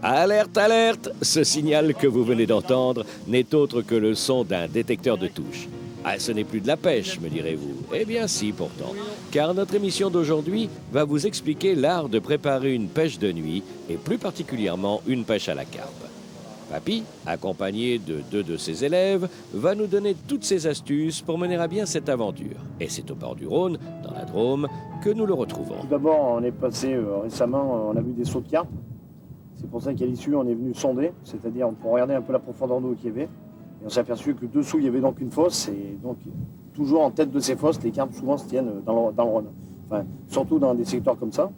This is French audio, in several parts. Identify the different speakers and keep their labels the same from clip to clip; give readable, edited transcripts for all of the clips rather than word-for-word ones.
Speaker 1: Alerte, alerte! Ce signal que vous venez d'entendre n'est autre que le son d'un détecteur de touches. Ah, ce n'est plus de la pêche, me direz-vous. Eh bien si, pourtant. Car notre émission d'aujourd'hui va vous expliquer l'art de préparer une pêche de nuit, et plus particulièrement une pêche à la carpe. Papy, accompagné de 2 de ses élèves, va nous donner toutes ses astuces pour mener à bien cette aventure. Et c'est au bord du Rhône, dans la Drôme, que nous le retrouvons.
Speaker 2: Tout d'abord, on est passé récemment, on a vu des sauts de carpe. C'est pour ça qu'à l'issue, on est venu sonder, c'est-à-dire pour regarder un peu la profondeur d'eau qu'il y avait. Et on s'est aperçu que dessous, il y avait donc une fosse. Et donc, toujours en tête de ces fosses, les carpes souvent se tiennent dans le Rhône. Enfin, surtout dans des secteurs comme ça.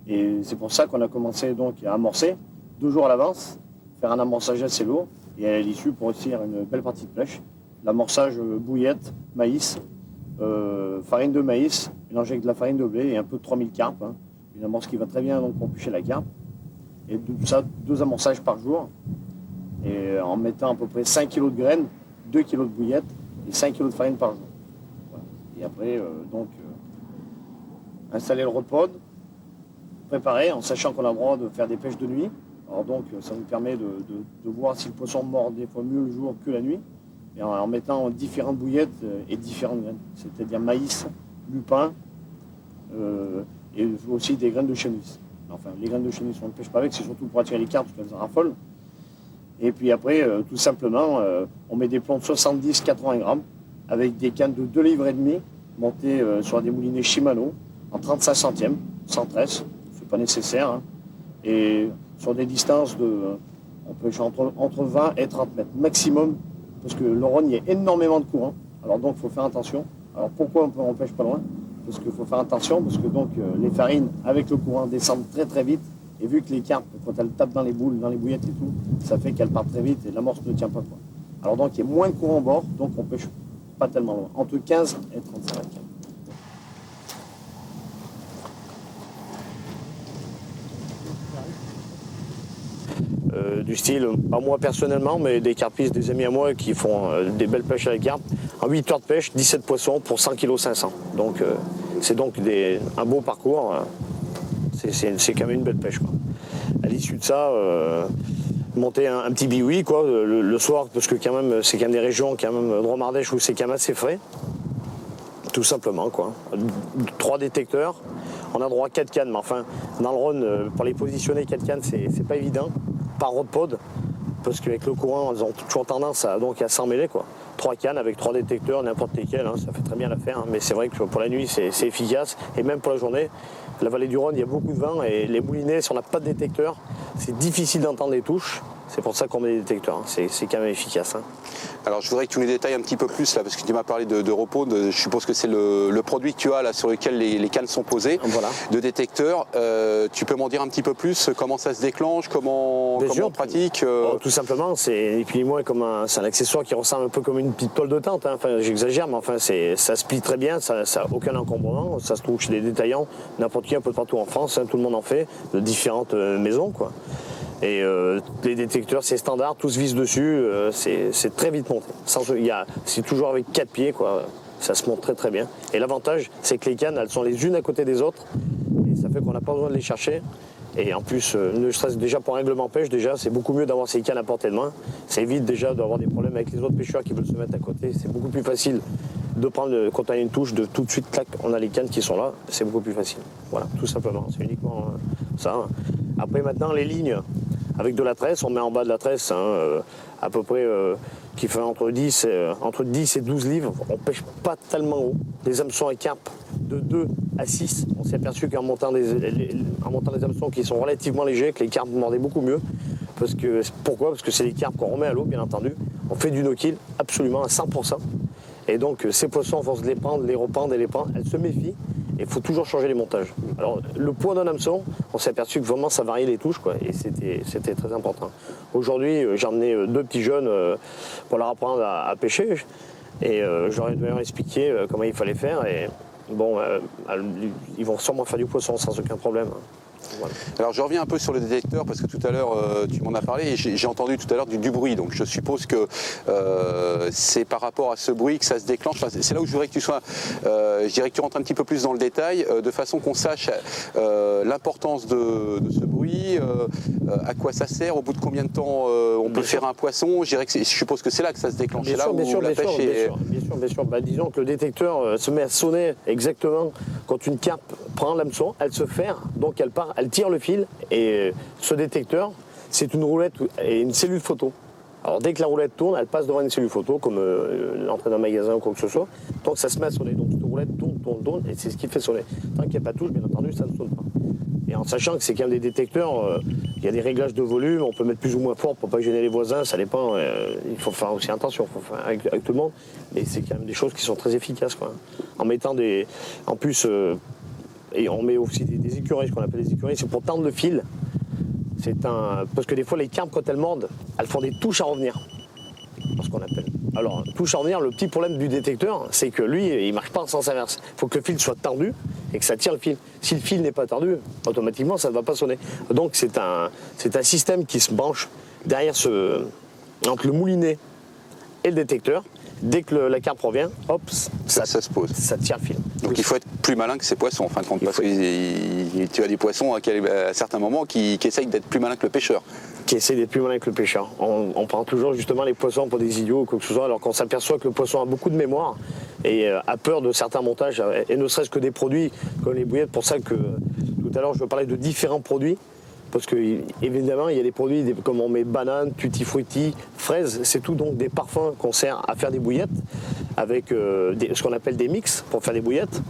Speaker 2: Et c'est pour ça qu'on a commencé donc à amorcer 2 jours à l'avance, faire un amorçage assez lourd. Et à l'issue, pour réussir une belle partie de pêche. L'amorçage bouillette, maïs, farine de maïs, mélangée avec de la farine de blé et un peu de 3000 carpes. Hein. Une amorce qui va très bien donc, pour pêcher la carpe. Et tout ça, 2 amorçages par jour. Et en mettant à peu près 5 kg de graines, 2 kg de bouillette et 5 kg de farine par jour. Voilà. Et après, installer le repod, préparer en sachant qu'on a le droit de faire des pêches de nuit. Alors donc, ça nous permet de voir si le poisson mord des fois mieux le jour que la nuit. Et en mettant différentes bouillettes et différentes graines. C'est-à-dire maïs, lupin et aussi des graines de chenille. Enfin, les graines de chenille, on ne pêche pas avec, c'est surtout pour attirer les carpes, parce qu'elles en raffolent. Et puis après, tout simplement, on met des plombs de 70-80 grammes avec des cannes de 2,5 livres montées sur des moulinets Shimano en 35 centièmes, sans tresse, c'est pas nécessaire. Hein. Et sur des distances on pêche entre 20 et 30 mètres maximum, parce que le Rhône, il y a énormément de courant. Alors donc, il faut faire attention. Alors pourquoi on pêche pas loin? Parce qu'il faut faire attention, parce que donc les farines, avec le courant, descendent très très vite. Et vu que les carpes, quand elles tapent dans les boules, dans les bouillettes et tout, ça fait qu'elles partent très vite et l'amorce ne tient pas quoi. Alors donc il y a moins de courant au bord, donc on pêche pas tellement loin. Entre 15 et 35 mètres. Du style, pas moi personnellement, mais des carpistes, des amis à moi qui font des belles pêches à la carpe. En 8 heures de pêche, 17 poissons pour 100 kg 500. Donc c'est donc un beau parcours. C'est quand même une belle pêche, quoi. À l'issue de ça, monter un petit biwi quoi, le soir, parce que quand même, c'est quand même des régions, quand même, Drôme-Ardèche, où c'est quand même assez frais. Tout simplement, quoi. 3 détecteurs. On a droit à 4 cannes, mais enfin, dans le Rhône, pour les positionner 4 cannes, c'est pas évident. Par rodepod, parce qu'avec le courant, elles ont toujours tendance à s'en mêler, quoi. 3 cannes avec 3 détecteurs, n'importe lesquels, hein, ça fait très bien l'affaire. Hein, mais c'est vrai que pour la nuit, c'est efficace. Et même pour la journée, la vallée du Rhône, il y a beaucoup de vent. Et les moulinets, si on n'a pas de détecteur, c'est difficile d'entendre les touches. C'est pour ça qu'on met des détecteurs. Hein. C'est quand même efficace. Hein.
Speaker 3: Alors je voudrais que tu nous détailles un petit peu plus là, parce que tu m'as parlé de repos. Je suppose que c'est le produit que tu as là sur lequel les cannes sont posées,
Speaker 2: voilà.
Speaker 3: De détecteurs. Tu peux m'en dire un petit peu plus comment ça se déclenche, comment on pratique
Speaker 2: Tout simplement, et puis moi, c'est un accessoire qui ressemble un peu comme une petite tôle de tente. Hein. Enfin, j'exagère, mais enfin, ça se plie très bien, ça n'a aucun encombrement. Ça se trouve chez des détaillants, n'importe qui, un peu partout en France. Hein, tout le monde en fait, de différentes maisons, quoi. Et les détecteurs, c'est standard, tout se visse dessus, c'est très vite monté. C'est toujours avec 4 pieds, quoi. Ça se monte très très bien. Et l'avantage, c'est que les cannes, elles sont les unes à côté des autres. Et ça fait qu'on n'a pas besoin de les chercher. Et en plus, ne serait-ce déjà pour un règlement pêche, déjà, c'est beaucoup mieux d'avoir ces cannes à portée de main. Ça évite déjà d'avoir des problèmes avec les autres pêcheurs qui veulent se mettre à côté. C'est beaucoup plus facile de prendre, quand on a une touche, de tout de suite, clac, on a les cannes qui sont là. C'est beaucoup plus facile. Voilà, tout simplement. C'est uniquement ça. Après, maintenant, les lignes. Avec de la tresse, on met en bas de la tresse, hein, à peu près, qui fait entre 10 et 12 livres. On ne pêche pas tellement haut. Les hameçons à carpe de 2 à 6, on s'est aperçu qu'en montant les hameçons qui sont relativement légers, que les carpes mordaient beaucoup mieux. Pourquoi? Parce que c'est les carpes qu'on remet à l'eau, bien entendu. On fait du no-kill absolument à 100%. Et donc, ces poissons, à force de les prendre, les rependre et les prendre, elles se méfient. Il faut toujours changer les montages. Alors, le poids d'un hameçon, on s'est aperçu que vraiment ça variait les touches, quoi, et c'était très important. Aujourd'hui, j'ai emmené 2 petits jeunes pour leur apprendre à pêcher, et j'aurais dû leur expliquer comment il fallait faire, et bon, ils vont sûrement faire du poisson sans aucun problème. Voilà.
Speaker 3: Alors je reviens un peu sur le détecteur parce que tout à l'heure tu m'en as parlé et j'ai entendu tout à l'heure du bruit. Donc je suppose que c'est par rapport à ce bruit que ça se déclenche. Enfin, c'est là où je voudrais que tu sois, je dirais que tu rentres un petit peu plus dans le détail de façon qu'on sache l'importance de ce bruit, à quoi ça sert, au bout de combien de temps on peut faire un poisson. Je suppose que c'est là que ça se déclenche. C'est là où la pêche est...
Speaker 2: Bien sûr. Bah, disons que le détecteur se met à sonner exactement quand une carpe prend l'hameçon, elle se ferre, donc elle part, elle tire le fil et ce détecteur, c'est une roulette et une cellule photo. Alors dès que la roulette tourne, elle passe devant une cellule photo, comme l'entrée d'un magasin ou quoi que ce soit, donc ça se met à sonner. Donc cette roulette tourne, et c'est ce qui fait sonner. Tant qu'il n'y a pas de touche, bien entendu, ça ne sonne pas. Et en sachant que c'est quand même des détecteurs, il y a des réglages de volume, on peut mettre plus ou moins fort pour ne pas gêner les voisins, ça dépend, il faut faire aussi attention, il faut faire avec tout le monde, mais c'est quand même des choses qui sont très efficaces, quoi. En mettant des... En plus, et on met aussi des écureuils, ce qu'on appelle des écureuils, c'est pour tendre le fil. Parce que des fois, les carpes, quand elles mordent, elles font des touches à revenir. Ce qu'on appelle. Alors, touche à revenir, le petit problème du détecteur, c'est que lui, il ne marche pas en sens inverse. Il faut que le fil soit tendu et que ça tire le fil. Si le fil n'est pas tendu, automatiquement, ça ne va pas sonner. Donc, c'est un système qui se branche derrière entre le moulinet et le détecteur. Dès que la carpe revient, hop, ça se pose. Ça tire le fil.
Speaker 3: Donc il faut être plus malin que ces poissons en fin de compte, parce que tu as des poissons à certains moments qui essayent d'être plus malins que le pêcheur.
Speaker 2: Qui essaie d'être plus malin que le pêcheur. On prend toujours justement les poissons pour des idiots ou quoi que ce soit, alors qu'on s'aperçoit que le poisson a beaucoup de mémoire et a peur de certains montages, et ne serait-ce que des produits comme les bouillettes. Pour ça que tout à l'heure je veux parler de différents produits. Parce que évidemment il y a des produits comme on met banane, tutti frutti, fraises, c'est tout donc des parfums qu'on sert à faire des bouillettes avec ce qu'on appelle des mix pour faire des bouillettes.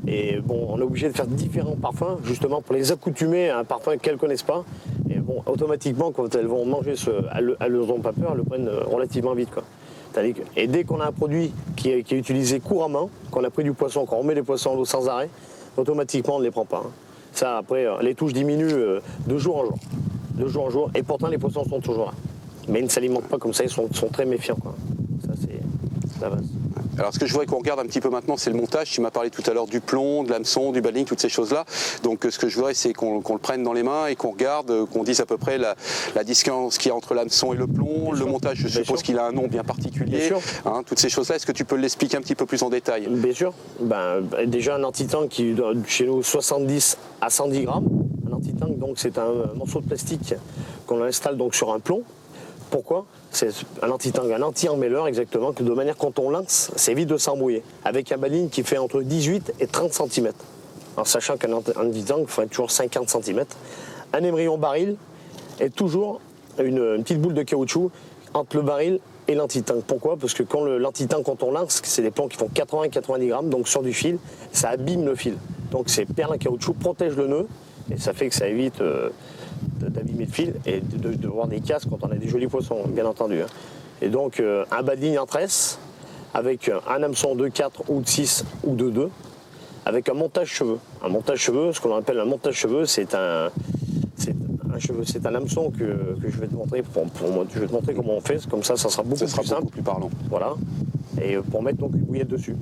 Speaker 2: Et bon, on est obligé de faire différents parfums justement pour les accoutumer à un parfum qu'elles ne connaissent pas. Et bon, automatiquement quand elles vont manger elles n'ont pas peur, elles le prennent relativement vite, quoi. Et dès qu'on a un produit qui est utilisé couramment, qu'on a pris du poisson, qu'on remet les poissons à l'eau sans arrêt, automatiquement on ne les prend pas, hein. Ça, après, les touches diminuent de jour en jour. De jour en jour. Et pourtant, les poissons sont toujours là. Mais ils ne s'alimentent pas comme ça, ils sont très méfiants, quoi. Ça, c'est la base.
Speaker 3: Alors, ce que je voudrais qu'on regarde un petit peu maintenant, c'est le montage. Tu m'as parlé tout à l'heure du plomb, de l'hameçon, du baling, toutes ces choses-là. Donc, ce que je voudrais, c'est qu'on le prenne dans les mains et qu'on regarde, qu'on dise à peu près la distance qu'il y a entre l'hameçon et le plomb. Le montage, je suppose qu'il a un nom bien particulier.
Speaker 2: Bien sûr.
Speaker 3: Hein, toutes ces choses-là, est-ce que tu peux l'expliquer un petit peu plus en détail?
Speaker 2: Bien sûr. Déjà, un anti-tank qui doit chez nous 70 à 110 grammes. Un anti-tank, donc, c'est un morceau de plastique qu'on installe donc sur un plomb. Pourquoi? C'est un anti-tank, un anti-emmêleur exactement, que de manière quand on lance, c'est vite de s'embrouiller. Avec un baling qui fait entre 18 et 30 cm. En sachant qu'un anti-tank ferait toujours 50 cm. Un émerillon baril est toujours une petite boule de caoutchouc entre le baril et l'anti-tank. Pourquoi? Parce que quand l'anti-tank, quand on lance, c'est des plombs qui font 80-90 grammes, donc sur du fil, ça abîme le fil. Donc ces perles à caoutchouc protègent le nœud, et ça fait que ça évite d'abîmer le fil et de voir des casses quand on a des jolis poissons, bien entendu. Et donc un bas de ligne en tresse avec un hameçon de 4 ou de 6 ou de 2 avec un montage cheveux. Un montage cheveux, ce qu'on appelle un montage cheveux, c'est un hameçon que je vais te montrer. Je vais te montrer comment on fait, comme ça sera beaucoup plus simple,
Speaker 3: beaucoup plus parlant.
Speaker 2: Voilà. Et pour mettre donc une bouillette dessus.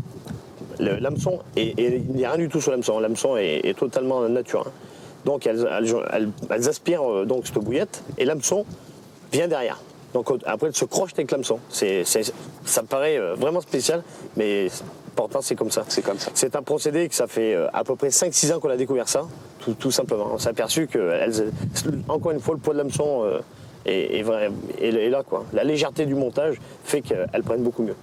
Speaker 2: L'hameçon, il n'y a rien du tout sur l'hameçon. L'hameçon est totalement nature. Donc elles aspirent donc cette bouillette et l'hameçon vient derrière. Donc après, elle se croche avec l'hameçon. Ça paraît vraiment spécial, mais pourtant c'est comme ça.
Speaker 3: C'est comme ça.
Speaker 2: C'est un procédé que ça fait à peu près 5-6 ans qu'on a découvert ça, tout simplement. On s'est aperçu que, encore une fois, le poids de l'hameçon est là, quoi. La légèreté du montage fait qu'elles prennent beaucoup mieux.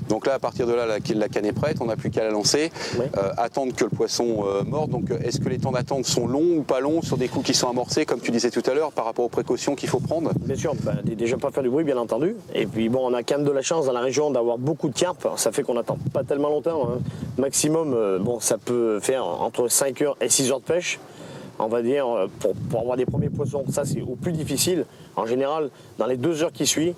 Speaker 3: Donc là, à partir de là, la canne est prête, on n'a plus qu'à la lancer,
Speaker 2: oui.
Speaker 3: Attendre que le poisson morde. Donc est-ce que les temps d'attente sont longs ou pas longs sur des coups qui sont amorcés, comme tu disais tout à l'heure, par rapport aux précautions qu'il faut prendre?
Speaker 2: Bien sûr, déjà pas faire du bruit, bien entendu. Et puis bon, on a quand même de la chance dans la région d'avoir beaucoup de carpes. Ça fait qu'on n'attend pas tellement longtemps, hein. Maximum, ça peut faire entre 5 heures et 6 heures de pêche. On va dire, pour avoir des premiers poissons, ça c'est au plus difficile. En général, dans les 2 heures qui suivent,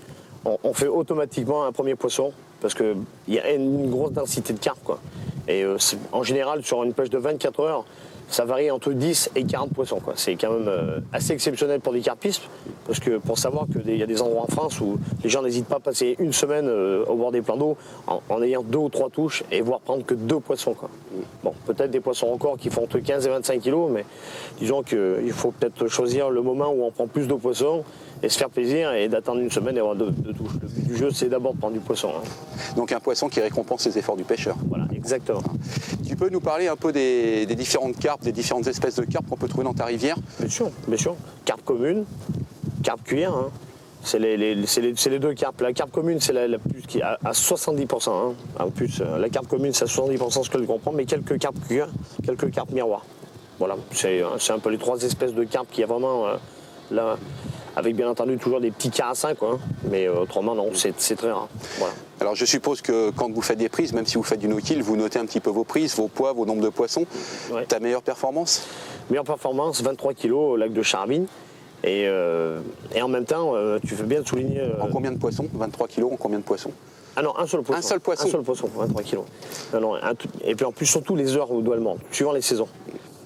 Speaker 2: on fait automatiquement un premier poisson parce qu'il y a une grosse densité de carpes, quoi. Et en général, sur une pêche de 24 heures, ça varie entre 10 et 40 poissons. C'est quand même assez exceptionnel pour des carpistes, parce que pour savoir qu'il y a des endroits en France où les gens n'hésitent pas à passer une semaine au bord des plans d'eau en ayant 2 ou 3 touches et voire prendre que 2 poissons. Bon, peut-être des poissons encore qui font entre 15 et 25 kilos, mais disons qu'il faut peut-être choisir le moment où on prend plus de poissons et se faire plaisir et d'attendre une semaine et avoir 2 touches. Le but du jeu, c'est d'abord de prendre du poisson.
Speaker 3: Donc un poisson qui récompense les efforts du pêcheur.
Speaker 2: Voilà, exactement.
Speaker 3: Tu peux nous parler un peu des différentes carpes, des différentes espèces de carpes qu'on peut trouver dans ta rivière?
Speaker 2: Bien sûr, bien sûr. Carpe commune, carpe cuir, c'est les 2 carpes. La carpe commune, c'est la plus qui est à 70%. En plus, la carpe commune, c'est à 70% ce que je comprends, mais quelques carpes cuir, quelques carpes miroirs. Voilà, c'est un peu les 3 espèces de carpes qu'il y a vraiment là, avec bien entendu toujours des petits carassins, mais autrement, non, c'est très rare. Voilà.
Speaker 3: Alors je suppose que quand vous faites des prises, même si vous faites du no-kill, vous notez un petit peu vos prises, vos poids, vos nombres de poissons. Ouais. Ta meilleure performance?
Speaker 2: Meilleure performance, 23 kg au lac de Charville. Et en même temps, tu fais bien de souligner...
Speaker 3: En combien de poissons? 23 kg en combien de poissons?
Speaker 2: Ah non, un seul poisson.
Speaker 3: Un seul poisson?
Speaker 2: Un seul poisson, 23 kg. Et puis en plus, surtout les heures où doit le monter, suivant les saisons.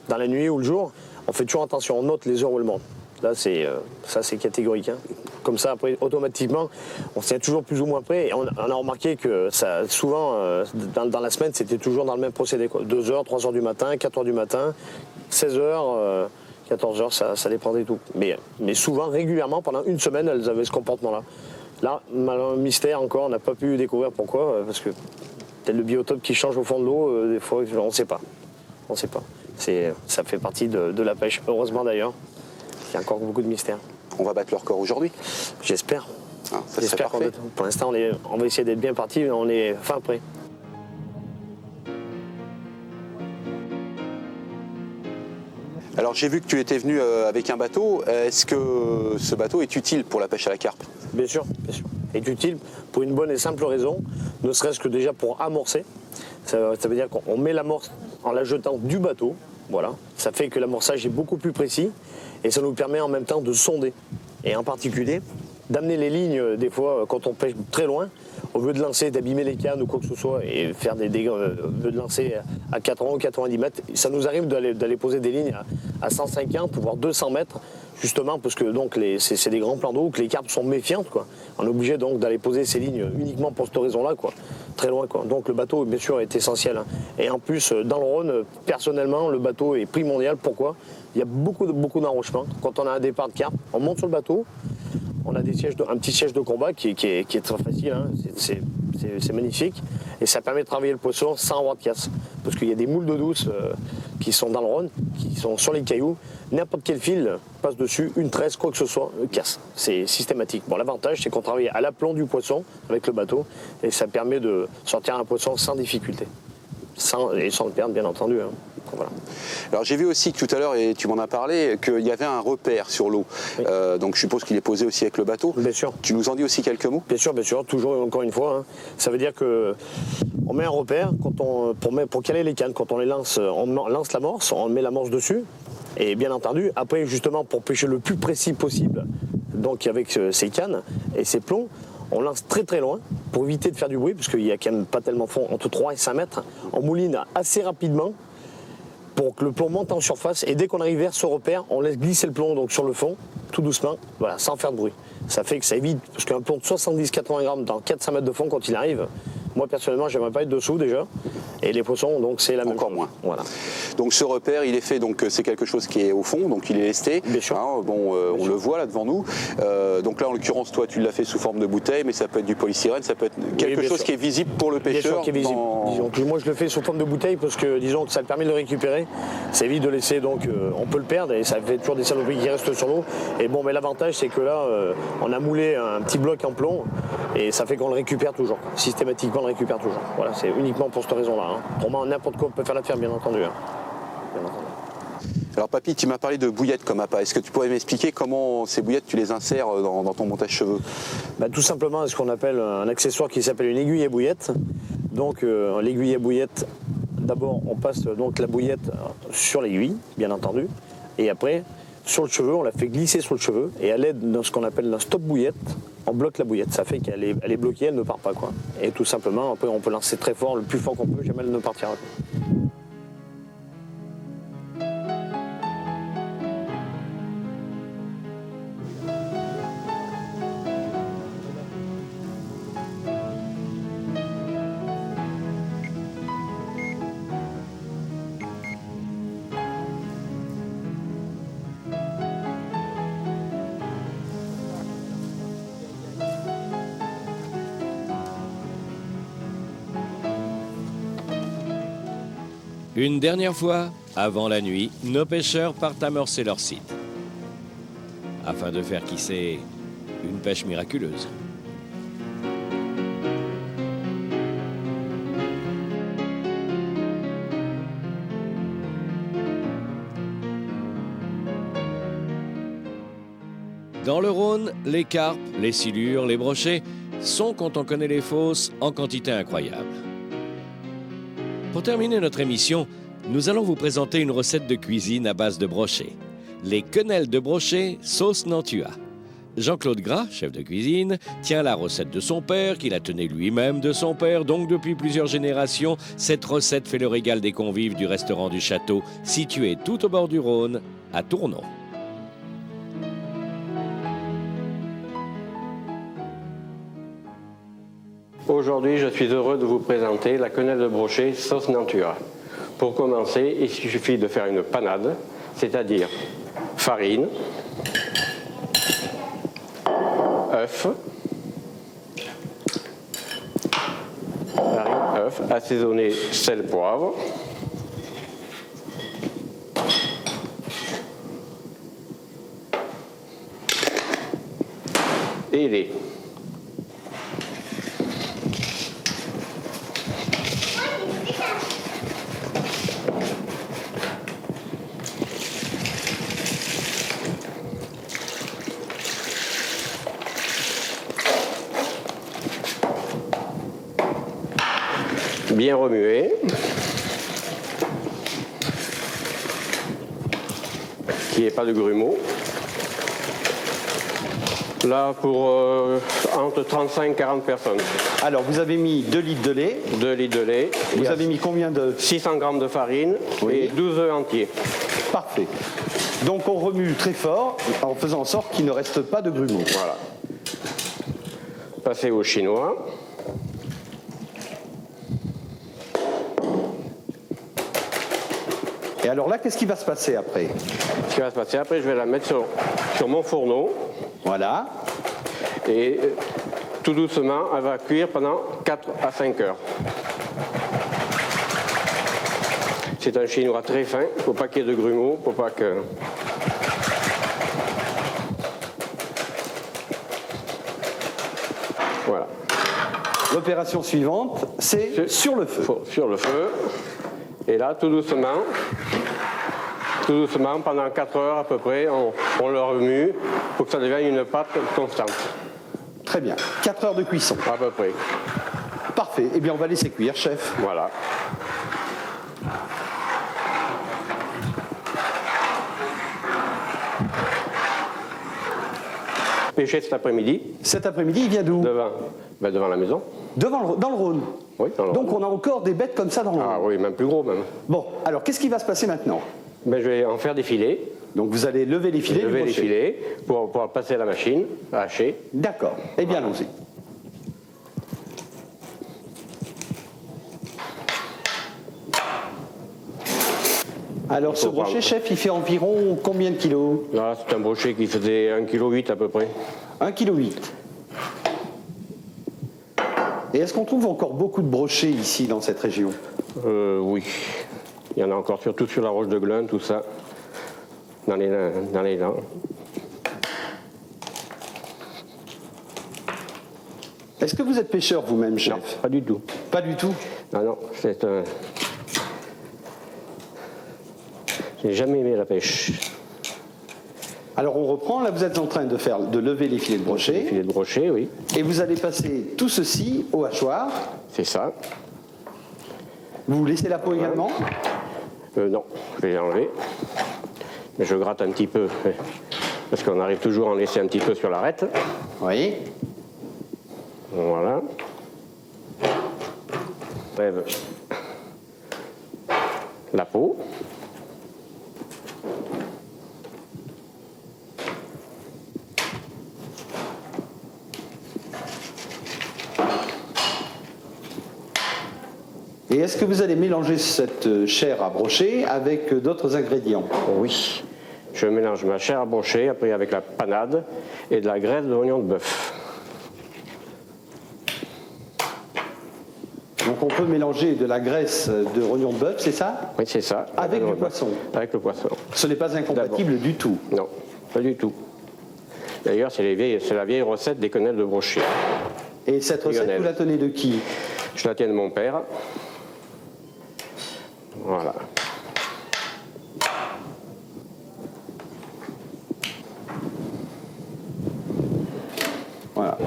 Speaker 2: Dans la nuit ou le jour, on fait toujours attention, on note les heures où le monte. Là, ça c'est catégorique. Comme ça, après, automatiquement, on se tient toujours plus ou moins prêt. Et on a remarqué que ça, souvent, dans la semaine, c'était toujours dans le même procédé. 2h, 3h du matin, 4h du matin, 16h, 14h, ça dépendait tout. Mais souvent, régulièrement, pendant une semaine, elles avaient ce comportement-là. Là, mystère encore, on n'a pas pu découvrir pourquoi, parce que peut-être le biotope qui change au fond de l'eau, des fois, on ne sait pas. On ne sait pas. Ça fait partie de la pêche, heureusement d'ailleurs. Il y a encore beaucoup de mystères.
Speaker 3: On va battre le record aujourd'hui?
Speaker 2: J'espère.
Speaker 3: J'espère.
Speaker 2: Pour l'instant, on va essayer d'être bien parti, mais on est fin prêt.
Speaker 3: Alors j'ai vu que tu étais venu avec un bateau. Est-ce que ce bateau est utile pour la pêche à la carpe?
Speaker 2: Bien sûr, bien sûr. Est utile pour une bonne et simple raison, ne serait-ce que déjà pour amorcer. Ça veut dire qu'on met l'amorce en la jetant du bateau. Voilà. Ça fait que l'amorçage est beaucoup plus précis et ça nous permet en même temps de sonder. Et en particulier, d'amener les lignes, des fois, quand on pêche très loin, au lieu de lancer, d'abîmer les cannes ou quoi que ce soit et faire des dégâts, au lieu de lancer à 80 ou 90 mètres, ça nous arrive d'aller poser des lignes à 150 voire 200 mètres, justement parce que donc c'est des grands plans d'eau, que les carpes sont méfiantes. On est obligé donc d'aller poser ces lignes uniquement pour cette raison-là, très loin. Donc le bateau, bien sûr, est essentiel. Et en plus, dans le Rhône, personnellement, le bateau est primordial. Pourquoi? Il y a beaucoup d'enrochements. Quand on a un départ de carpe, on monte sur le bateau. On a un petit siège de combat qui est très facile, c'est magnifique. Et ça permet de travailler le poisson sans avoir de casse. Parce qu'il y a des moules d'eau douce qui sont dans le Rhône, qui sont sur les cailloux. N'importe quel fil passe dessus, une tresse, quoi que ce soit, casse. C'est systématique. Bon, l'avantage, c'est qu'on travaille à l'aplomb du poisson avec le bateau. Et ça permet de sortir un poisson sans difficulté. Sans le perdre, bien entendu. Voilà.
Speaker 3: Alors j'ai vu aussi que tout à l'heure, et tu m'en as parlé, qu'il y avait un repère sur l'eau. Oui. Donc je suppose qu'il est posé aussi avec le bateau.
Speaker 2: Bien sûr.
Speaker 3: Tu nous en dis aussi quelques mots?
Speaker 2: Bien sûr, toujours et encore une fois. Ça veut dire qu'on met un repère pour caler les cannes. Quand on les lance, on lance l'amorce, on met l'amorce dessus. Et bien entendu, après justement pour pêcher le plus précis possible, donc avec ces cannes et ces plombs, on lance très très loin pour éviter de faire du bruit, parce qu'il n'y a quand même pas tellement de fond, entre 3 et 5 mètres. On mouline assez rapidement pour que le plomb monte en surface, et dès qu'on arrive vers ce repère, on laisse glisser le plomb donc sur le fond, tout doucement, voilà, sans faire de bruit. Ça fait que ça évite, parce qu'un plomb de 70-80 grammes dans 400 mètres de fond, quand il arrive, moi personnellement, j'aimerais pas être dessous déjà, et les poissons, donc c'est la même chose.
Speaker 3: Encore moins.
Speaker 2: Voilà.
Speaker 3: Donc ce repère, il est fait, donc c'est quelque chose qui est au fond, donc il est lesté.
Speaker 2: Bien sûr.
Speaker 3: On le voit là devant nous. Donc là, en l'occurrence, toi, tu l'as fait sous forme de bouteille, mais ça peut être du polystyrène, ça peut être quelque chose qui est visible pour le pêcheur.
Speaker 2: Bien sûr, qui est visible. Disons, moi, je le fais sous forme de bouteille parce que, disons, que ça me permet de le récupérer. Ça évite de laisser, donc, on peut le perdre et ça fait toujours des saloperies qui restent sur l'eau. Et bon, mais l'avantage, c'est que là, on a moulé un petit bloc en plomb et ça fait qu'on le récupère toujours. Systématiquement, on le récupère toujours. Voilà, c'est uniquement pour cette raison-là. Pour moi, n'importe quoi peut faire l'affaire, bien entendu.
Speaker 3: Alors papy, tu m'as parlé de bouillettes comme appât. Est-ce que tu pourrais m'expliquer comment ces bouillettes tu les insères dans ton montage cheveux?
Speaker 2: Tout simplement ce qu'on appelle un accessoire qui s'appelle une aiguille à bouillette. Donc l'aiguille à bouillette, d'abord on passe donc la bouillette sur l'aiguille, bien entendu, et après sur le cheveu, on la fait glisser sur le cheveu, et à l'aide de ce qu'on appelle un stop bouillette, on bloque la bouillette. Ça fait qu'elle est bloquée, elle ne part pas, quoi. Et tout simplement, après on peut lancer très fort, le plus fort qu'on peut, jamais elle ne partira.
Speaker 1: Une dernière fois, avant la nuit, nos pêcheurs partent amorcer leur site. Afin de faire, qui sait, une pêche miraculeuse. Dans le Rhône, les carpes, les silures, les brochets sont, quand on connaît les fosses, en quantité incroyable. Pour terminer notre émission, nous allons vous présenter une recette de cuisine à base de brochets. Les quenelles de brochets sauce Nantua. Jean-Claude Gras, chef de cuisine, tient la recette de son père, qu'il a tenue lui-même de son père, donc depuis plusieurs générations, cette recette fait le régal des convives du restaurant du château, situé tout au bord du Rhône, à Tournon.
Speaker 4: Aujourd'hui, je suis heureux de vous présenter la quenelle de brochet sauce Nantua. Pour commencer, il suffit de faire une panade, c'est-à-dire farine, œuf, assaisonné sel, poivre, et lait. Bien remuer. Qu'il n'y ait pas de grumeaux. Là, pour entre 35 et 40 personnes.
Speaker 5: Alors, vous avez mis 2 litres de lait.
Speaker 4: 2 litres de lait.
Speaker 5: Vous avez mis combien de...
Speaker 4: 600 grammes de farine,
Speaker 5: Oui.
Speaker 4: et 12 œufs entiers.
Speaker 5: Parfait. Donc, on remue très fort en faisant en sorte qu'il ne reste pas de grumeaux.
Speaker 4: Voilà. Passer au chinois.
Speaker 5: Et alors là, qu'est-ce qui va se passer après?
Speaker 4: Ce qui va se passer après, je vais la mettre sur mon fourneau.
Speaker 5: Voilà.
Speaker 4: Et tout doucement, elle va cuire pendant 4 à 5 heures. C'est un chinois très fin, il ne faut pas qu'il y ait de grumeaux, il ne faut pas que... Voilà.
Speaker 5: L'opération suivante, c'est sur le feu.
Speaker 4: Sur le feu. Et là, tout doucement, pendant 4 heures à peu près, on le remue pour que ça devienne une pâte constante.
Speaker 5: Très bien. 4 heures de cuisson.
Speaker 4: À peu près.
Speaker 5: Parfait. Eh bien, on va laisser cuire, chef.
Speaker 4: Voilà. Pêcher cet après-midi.
Speaker 5: Cet après-midi, il vient d'où?
Speaker 4: Devant la maison.
Speaker 5: Dans le Rhône.
Speaker 4: Oui, dans le
Speaker 5: Donc,
Speaker 4: Rhône.
Speaker 5: on a encore des bêtes comme ça dans le Rhône.
Speaker 4: Ah oui, même plus gros même.
Speaker 5: Bon, alors, qu'est-ce qui va se passer maintenant?
Speaker 4: Je vais en faire des filets.
Speaker 5: Donc, vous allez lever les filets.
Speaker 4: Lever les filets pour pouvoir passer à la machine, à hacher.
Speaker 5: D'accord. Eh bien, allons-y. Alors, ce brochet, chef, il fait environ combien de kilos?
Speaker 4: Là, c'est un brochet qui faisait 1,8 kg à peu près.
Speaker 5: 1,8 kg. Et est-ce qu'on trouve encore beaucoup de brochets ici, dans cette région?
Speaker 4: Oui. Il y en a encore, surtout sur la roche de Glun, tout ça. Dans les lands.
Speaker 5: Est-ce que vous êtes pêcheur vous-même, chef?
Speaker 4: Non, pas du tout.
Speaker 5: Pas du tout?
Speaker 4: Ah non, c'est un... J'ai jamais aimé la pêche.
Speaker 5: Alors on reprend, là vous êtes en train de lever les filets de brochet.
Speaker 4: Les filets de brochet, oui.
Speaker 5: Et vous allez passer tout ceci au hachoir.
Speaker 4: C'est ça.
Speaker 5: Vous laissez la peau également?
Speaker 4: Non, je vais l'enlever. Mais je gratte un petit peu, parce qu'on arrive toujours à en laisser un petit peu sur l'arête.
Speaker 5: Oui.
Speaker 4: Voilà. Lève la peau.
Speaker 5: Et est-ce que vous allez mélanger cette chair à brocher avec d'autres ingrédients?
Speaker 4: Oui. Je mélange ma chair à brocher, après avec la panade et de la graisse d'oignon de bœuf.
Speaker 5: Donc on peut mélanger de la graisse de rognon de bœuf, c'est ça?
Speaker 4: Oui, c'est ça.
Speaker 5: Avec du poisson.
Speaker 4: Avec le poisson.
Speaker 5: Ce n'est pas incompatible du tout.
Speaker 4: Non, pas du tout. D'ailleurs, c'est la vieille recette des quenelles de brochet.
Speaker 5: Et cette recette,
Speaker 4: Lionel.
Speaker 5: vous la tenez de qui?
Speaker 4: Je la tiens de mon père. Voilà.
Speaker 5: Voilà.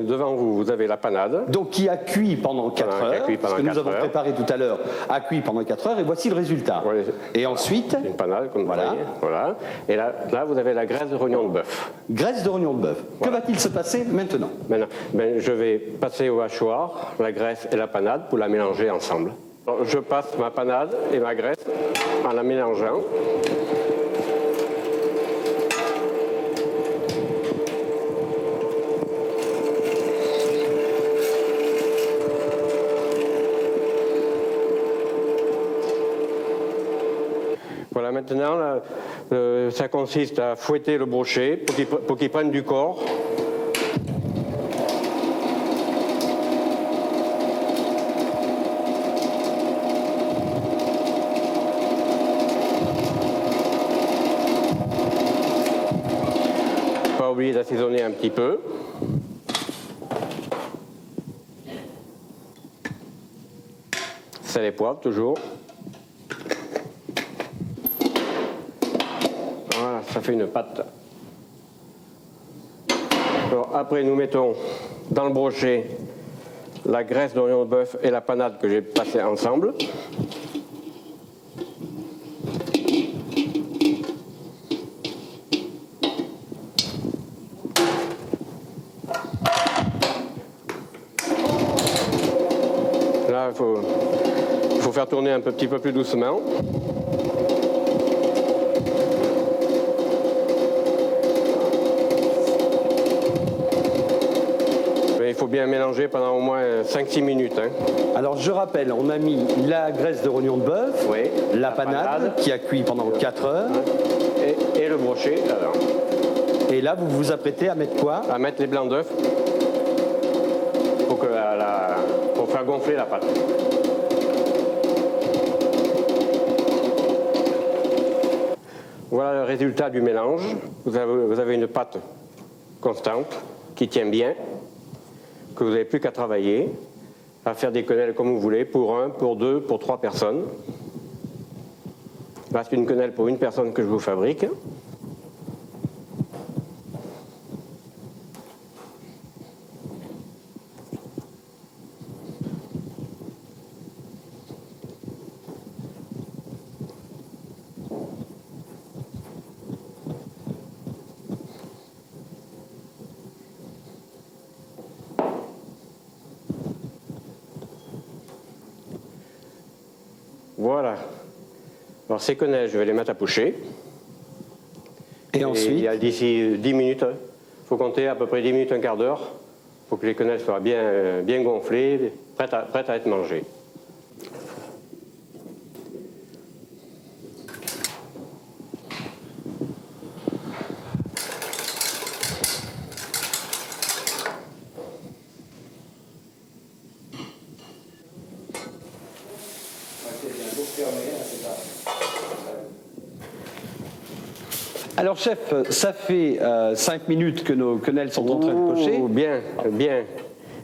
Speaker 4: Devant vous, vous avez la panade.
Speaker 5: Donc qui a cuit pendant 4
Speaker 4: Voilà, qui a
Speaker 5: heures,
Speaker 4: cuit pendant
Speaker 5: ce que nous
Speaker 4: 4
Speaker 5: avons
Speaker 4: heures.
Speaker 5: préparé tout à l'heure, a cuit pendant 4 heures, et voici le résultat.
Speaker 4: Ouais.
Speaker 5: Et ensuite,
Speaker 4: Une panade, comme
Speaker 5: Voilà.
Speaker 4: vous voyez. Voilà. Et là, vous avez la graisse de rognon de bœuf.
Speaker 5: graisse de rognon de bœuf. Que va-t-il se passer maintenant?
Speaker 4: Maintenant, je vais passer au hachoir la graisse et la panade pour la mélanger ensemble. Alors, je passe ma panade et ma graisse en la mélangeant. Voilà, maintenant, là, ça consiste à fouetter le brochet pour qu'il prenne du corps. Pas oublier d'assaisonner un petit peu. Sel et poivre, toujours. Voilà, ça fait une pâte. Alors, après, nous mettons dans le brochet la graisse d'oignon de bœuf et la panade que j'ai passée ensemble. Là, il faut faire tourner un petit peu plus doucement. Il faut bien mélanger pendant au moins 5-6 minutes. Hein.
Speaker 5: Alors je rappelle, on a mis la graisse de rognon de bœuf,
Speaker 4: Oui,
Speaker 5: la panade qui a cuit pendant 4 heures,
Speaker 4: Et le brochet, alors.
Speaker 5: et là vous vous apprêtez à mettre quoi?
Speaker 4: À mettre les blancs d'œufs pour faire gonfler la pâte. Voilà le résultat du mélange. Vous avez une pâte constante qui tient bien, que vous n'avez plus qu'à travailler, à faire des quenelles comme vous voulez, pour 1, pour 2, pour 3 personnes. Là, c'est une quenelle pour une personne que je vous fabrique. Voilà. Alors ces quenelles, je vais les mettre à pocher.
Speaker 5: Et ensuite,
Speaker 4: il y a d'ici 10 minutes, il faut compter à peu près 10 minutes, un quart d'heure, pour que les quenelles soient bien gonflées, prêtes à être mangées.
Speaker 5: alors chef, ça fait 5 minutes que nos quenelles sont en train de pocher.
Speaker 4: Ouh, bien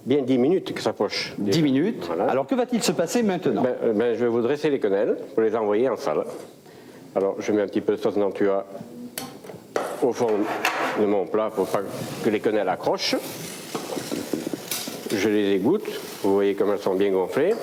Speaker 4: 10 minutes que ça poche.
Speaker 5: 10 minutes.
Speaker 4: Voilà.
Speaker 5: Alors que va-t-il se passer maintenant?
Speaker 4: Je vais vous dresser les quenelles pour les envoyer en salle. Alors je mets un petit peu de sauce Nantua au fond de mon plat pour pas que les quenelles accrochent. Je les égoutte. Vous voyez comme elles sont bien gonflées.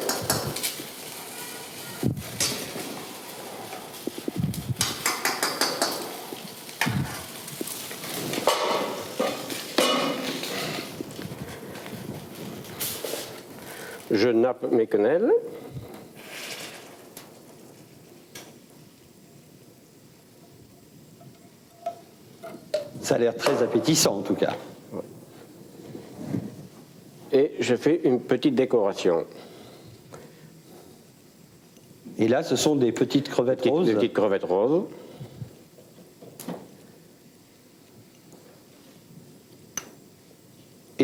Speaker 4: Je nappe mes quenelles.
Speaker 5: Ça a l'air très appétissant en tout cas.
Speaker 4: Et je fais une petite décoration.
Speaker 5: Et là, ce sont des petites crevettes roses.
Speaker 4: Des petites crevettes roses.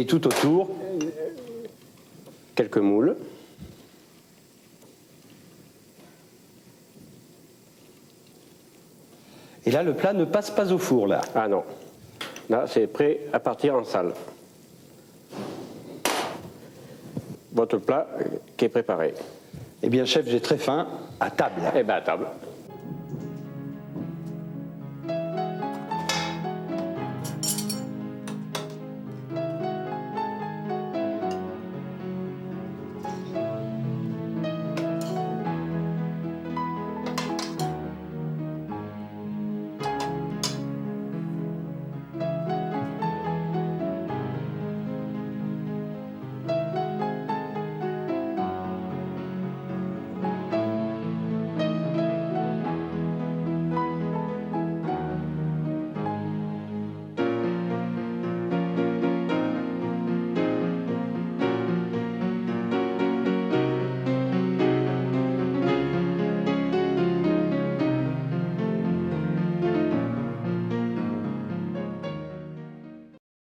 Speaker 5: Et tout autour,
Speaker 4: quelques moules.
Speaker 5: et là le plat ne passe pas au four là.
Speaker 4: Ah non, là c'est prêt à partir en salle. Votre plat qui est préparé.
Speaker 5: Eh bien chef, j'ai très faim, à table.
Speaker 4: Eh bien à table.